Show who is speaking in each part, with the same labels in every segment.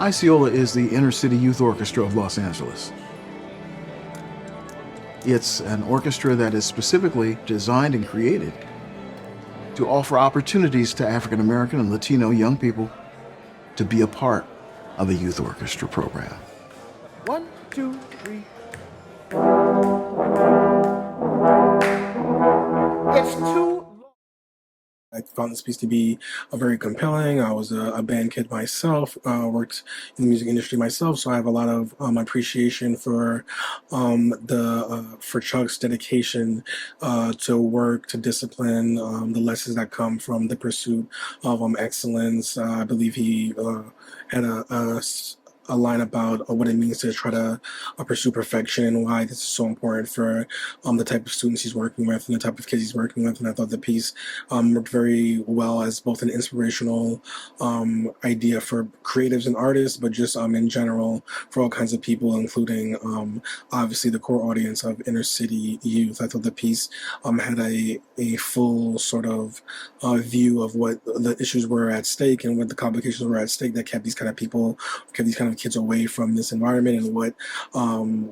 Speaker 1: Osceola is the inner city youth orchestra of Los Angeles. It's an orchestra that is specifically designed and created to offer opportunities to African American and Latino young people to be a part of a youth orchestra program. 1, 2, 3. It's too.
Speaker 2: I found this piece to be very compelling. I was a band kid myself, worked in the music industry myself, so I have a lot of appreciation for for Chuck's dedication to work, to discipline, the lessons that come from the pursuit of excellence. I believe he had a line about what it means to try to pursue perfection and why this is so important for the type of students he's working with and the type of kids he's working with. And I thought the piece worked very well as both an inspirational idea for creatives and artists, but just in general for all kinds of people, including obviously the core audience of inner city youth. I thought the piece had a full sort of view of what the issues were at stake and what the complications were at stake that kept these kind of people, kept these kind of kids away from this environment, and what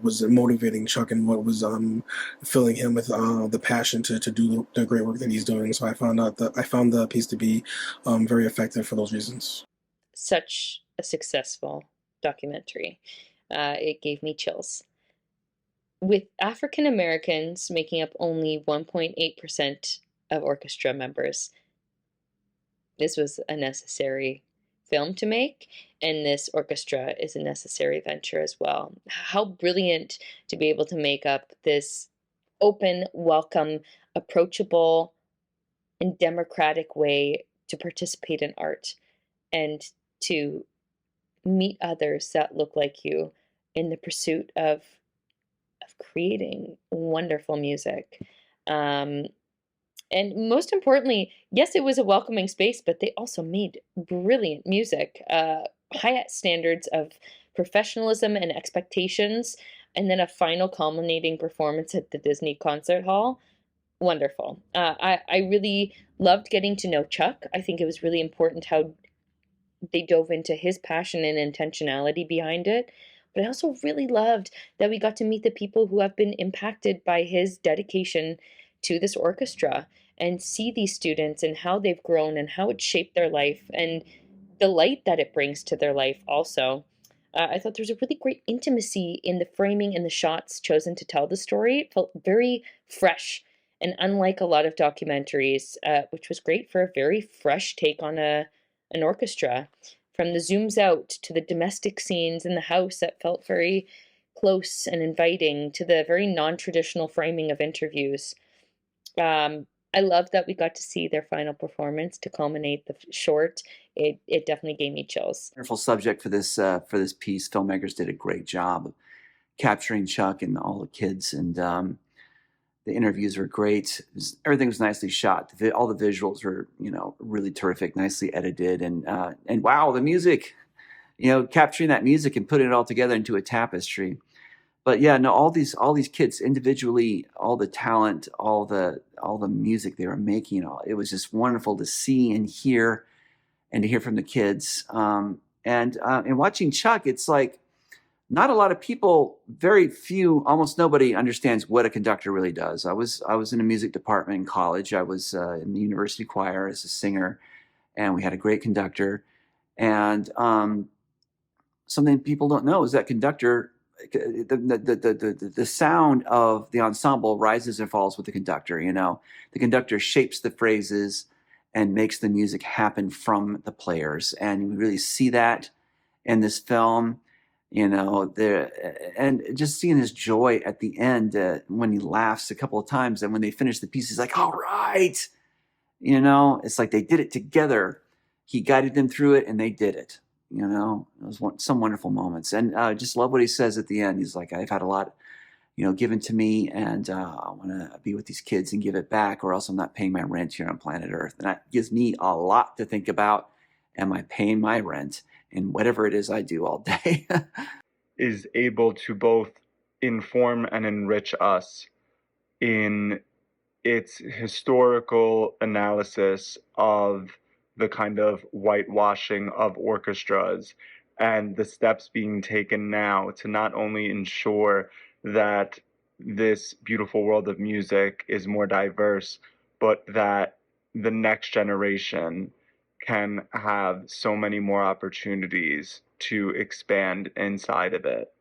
Speaker 2: was motivating Chuck and what was filling him with the passion to do the great work that he's doing. So I found the piece to be very effective for those reasons.
Speaker 3: Such a successful documentary. It gave me chills. With African Americans making up only 1.8% of orchestra members, this was a necessary film to make, and this orchestra is a necessary venture as well. How brilliant to be able to make up this open, welcome, approachable, and democratic way to participate in art and to meet others that look like you in the pursuit of creating wonderful music. And most importantly, yes, it was a welcoming space, but they also made brilliant music, high standards of professionalism and expectations, and then a final culminating performance at the Disney Concert Hall. Wonderful. I really loved getting to know Chuck. I think it was really important how they dove into his passion and intentionality behind it. But I also really loved that we got to meet the people who have been impacted by his dedication to this orchestra and see these students and how they've grown and how it shaped their life and the light that it brings to their life also. I thought there was a really great intimacy in the framing and the shots chosen to tell the story. It felt very fresh and unlike a lot of documentaries, which was great for a very fresh take on an orchestra. From the zooms out to the domestic scenes in the house that felt very close and inviting to the very non-traditional framing of interviews. I love that we got to see their final performance to culminate the short. It definitely gave me chills.
Speaker 4: Wonderful subject for this piece. Filmmakers did a great job of capturing Chuck and all the kids, and the interviews were great. Everything was nicely shot. All the visuals were, really terrific, nicely edited, and wow, the music, capturing that music and putting it all together into a tapestry. But yeah, no, all these kids individually, all the talent, all the music they were making, it was just wonderful to see and hear, and to hear from the kids. And watching Chuck, it's like not a lot of people, very few, almost nobody understands what a conductor really does. I was in a music department in college. I was in the university choir as a singer, and we had a great conductor. And something people don't know is that conductor, the sound of the ensemble rises and falls with the conductor. The conductor shapes the phrases and makes the music happen from the players, and we really see that in this film. And just seeing his joy at the end when he laughs a couple of times, and when they finish the piece, he's like, "All right," it's like they did it together. He guided them through it, and they did it. It was some wonderful moments. And I just love what he says at the end. He's like, I've had a lot, given to me, and I want to be with these kids and give it back, or else I'm not paying my rent here on planet Earth. And that gives me a lot to think about. Am I paying my rent in whatever it is I do all day?
Speaker 5: Is able to both inform and enrich us in its historical analysis of the kind of whitewashing of orchestras and the steps being taken now to not only ensure that this beautiful world of music is more diverse, but that the next generation can have so many more opportunities to expand inside of it.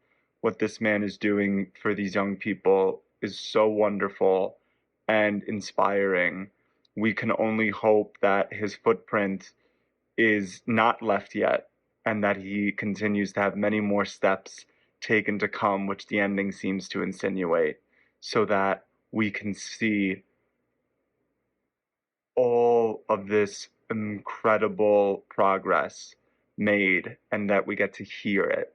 Speaker 5: What this man is doing for these young people is so wonderful and inspiring. We can only hope that his footprint is not left yet and that he continues to have many more steps taken to come, which the ending seems to insinuate, so that we can see all of this incredible progress made and that we get to hear it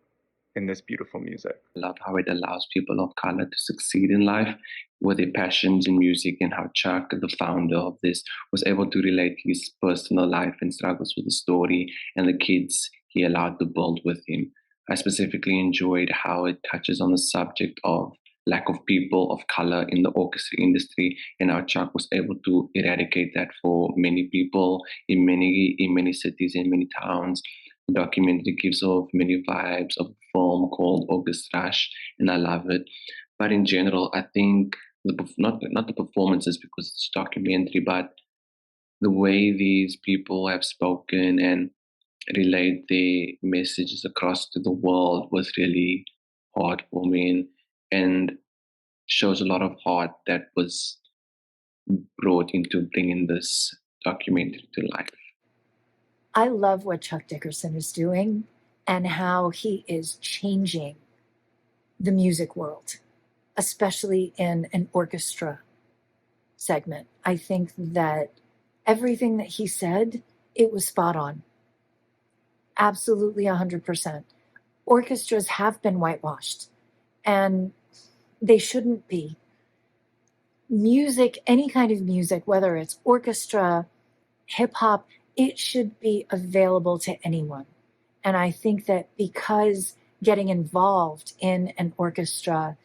Speaker 5: in this beautiful music.
Speaker 6: I love how it allows people of color to succeed in life with their passions in music, and how Chuck, the founder of this, was able to relate his personal life and struggles with the story and the kids he allowed to build with him. I specifically enjoyed how it touches on the subject of lack of people of color in the orchestra industry, and how Chuck was able to eradicate that for many people in many cities and many towns. The documentary gives off many vibes of a film called Orchestra, and I love it. But in general, I think not the performances, because it's a documentary, but the way these people have spoken and relayed their messages across to the world was really heartwarming and shows a lot of heart that was brought into bringing this documentary to life.
Speaker 7: I love what Chuck Dickerson is doing and how he is changing the music world, especially in an orchestra segment. I think that everything that he said, it was spot on. Absolutely 100%. Orchestras have been whitewashed, and they shouldn't be. Music, any kind of music, whether it's orchestra, hip hop, it should be available to anyone. And I think that because getting involved in an orchestra,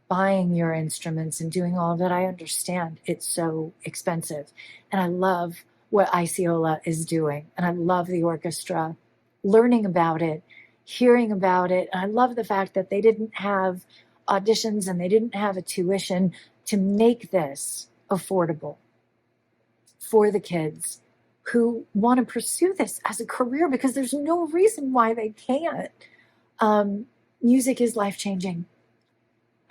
Speaker 7: buying your instruments and doing all of that, I understand it's so expensive. And I love what Iceola is doing. And I love the orchestra, learning about it, hearing about it. And I love the fact that they didn't have auditions and they didn't have a tuition to make this affordable for the kids who want to pursue this as a career, because there's no reason why they can't. Music is life-changing,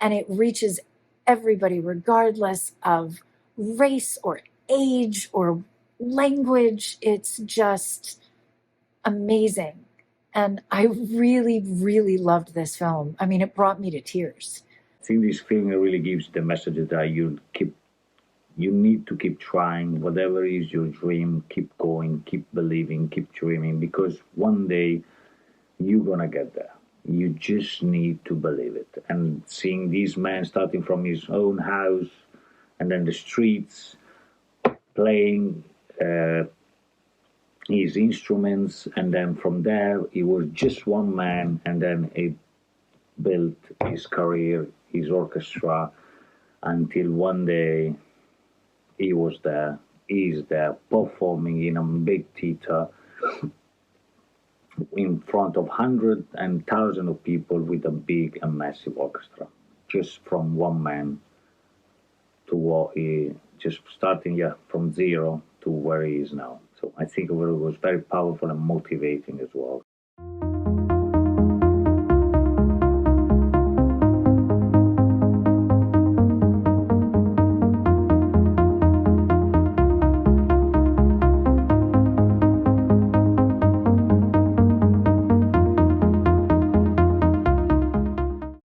Speaker 7: and it reaches everybody regardless of race or age or language. It's just amazing. And I really, really loved this film. I mean, it brought me to tears.
Speaker 8: I think this film really gives the message that you need to keep trying. Whatever is your dream, keep going, keep believing, keep dreaming, because one day you're gonna get there. You just need to believe it. And seeing this man starting from his own house and then the streets, playing his instruments, and then from there he was just one man, and then he built his career, his orchestra, until one day he was there, he's there performing in a big theater in front of hundreds and thousands of people with a big and massive orchestra, just from one man to what he just starting from zero to where he is now. So I think it was very powerful and motivating as well.